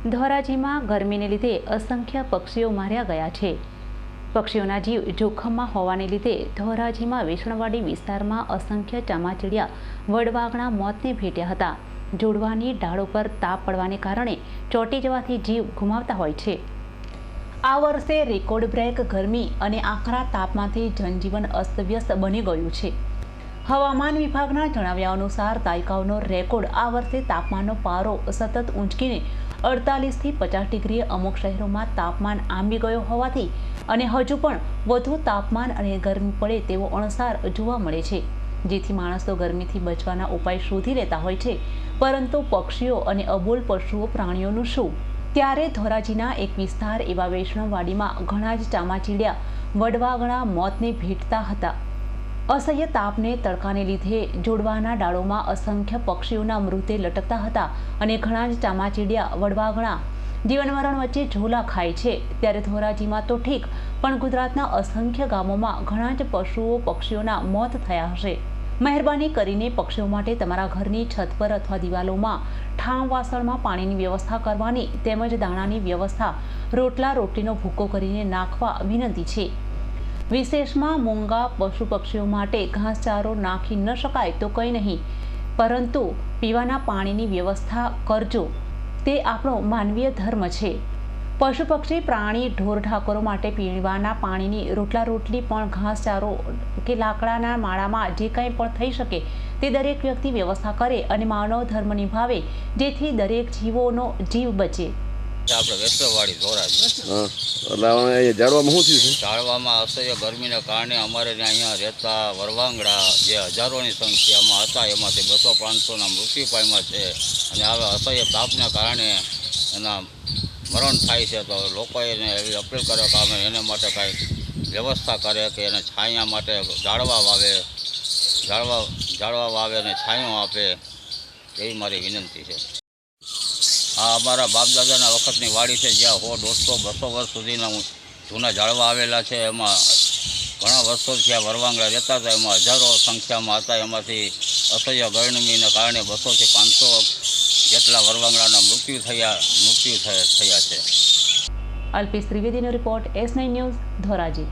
ધોરાજીમાં ગરમીને લીધે અસંખ્ય પક્ષીઓ માર્યા ગયા છે। પક્ષીઓના જીવ જોખમમાં હોવાને લીધે ધોરાજીમાં વેસણવાડી વિસ્તારમાં અસંખ્ય ચામાચીડિયા વડવાગણા મોતને ભેટ્યા હતા। જોડવાની ડાળો પર તાપ પડવાને કારણે ચોંટી જવાથી જીવ ગુમાવતા હોય છે। આ વર્ષે રેકોર્ડ બ્રેક ગરમી અને આકરા તાપમાંથી જનજીવન અસ્તવ્યસ્ત બની ગયું છે। હવામાન વિભાગના જણાવ્યા અનુસાર દાયકાઓનો રેકોર્ડ આ વર્ષે તાપમાનનો પારો સતત ઊંચકીને 48 થી 50 ડિગ્રીએ અમુક શહેરોમાં તાપમાન આંબી ગયો હોવાથી અને હજુ પણ વધુ તાપમાન અને ગરમી પડે તેવો અણસાર જોવા મળે છે, જેથી માણસો ગરમીથી બચવાના ઉપાય શોધી લેતા હોય છે, પરંતુ પક્ષીઓ અને અબોલ પશુઓ પ્રાણીઓનું શું? ત્યારે ધોરાજીના એક વિસ્તાર એવા વૈષ્ણવવાડીમાં ઘણા જ ચામાચીડિયા વડવાગણા મોતને ભેટતા હતા। અસહ્ય તાપને તડકાને લીધે જોડવાના ડાળોમાં અસંખ્ય પક્ષીઓના મૃતદેહ લટકતા હતા અને ઘણા જ ચામાચીડિયા વડવાગણા જીવનમરણ વચ્ચે ઝોલા ખાય છે। ત્યારે ધોરાજીમાં તો ઠીક, પણ ગુજરાતના અસંખ્ય ગામોમાં ઘણા જ પશુઓ પક્ષીઓના મોત થયા હશે। મહેરબાની કરીને પક્ષીઓ માટે તમારા ઘરની છત પર અથવા દિવાલોમાં ઠામ વાસણમાં પાણીની વ્યવસ્થા કરવાની તેમજ દાણાની વ્યવસ્થા રોટલા રોટલીનો ભૂકો કરીને નાખવા વિનંતી છે। વિશેષમાં મૂંગા પશુ પક્ષીઓ માટે ઘાસચારો નાખી ન શકાય તો કંઈ નહીં, પરંતુ પીવાના પાણીની વ્યવસ્થા કરજો, તે આપણો માનવીય ધર્મ છે। પશુ પક્ષી પ્રાણી ઢોર ઢાકરો માટે પીવાના પાણીની રોટલા રોટલી પણ ઘાસચારો કે લાકડાના માળામાં જે કંઈ પણ થઈ શકે તે દરેક વ્યક્તિ વ્યવસ્થા કરે અને માનવ ધર્મ નિભાવે, જેથી દરેક જીવોનો જીવ બચે। આપણે વેસણવાડી ધોરાજી જાળવામાં શું થયું છે? જાળવામાં અસહ્ય ગરમીને કારણે અમારે અહીંયા રહેતા વરવાંગડા જે હજારોની સંખ્યામાં હતા એમાંથી 200-500ના મૃત્યુ પામ્યા છે અને હવે અસહ્ય તાપના કારણે એના મરણ થાય છે। તો લોકોએ એવી અપીલ કરે કે અમે એને માટે કાંઈક વ્યવસ્થા કરે કે એને છાંયા માટે ઝાડવા વાવે અને છાંયો આપે, એવી મારી વિનંતી છે। આ અમારા બાપદાદાના વખતની વાડી છે, જ્યાં 100, 150, 200 વર્ષ સુધીના જૂના ઝાડવા આવેલા છે। એમાં ઘણા વર્ષોથી આ વરવાંગડા રહેતા હતા, એમાં હજારો સંખ્યામાં હતા। એમાંથી અસહ્ય ગરમીને કારણે 200 થી 500 જેટલા વરવાંગડાના મૃત્યુ થયા છે। અલ્પેશ ત્રિવેદીનો રિપોર્ટ, S9 ન્યૂઝ, ધોરાજી।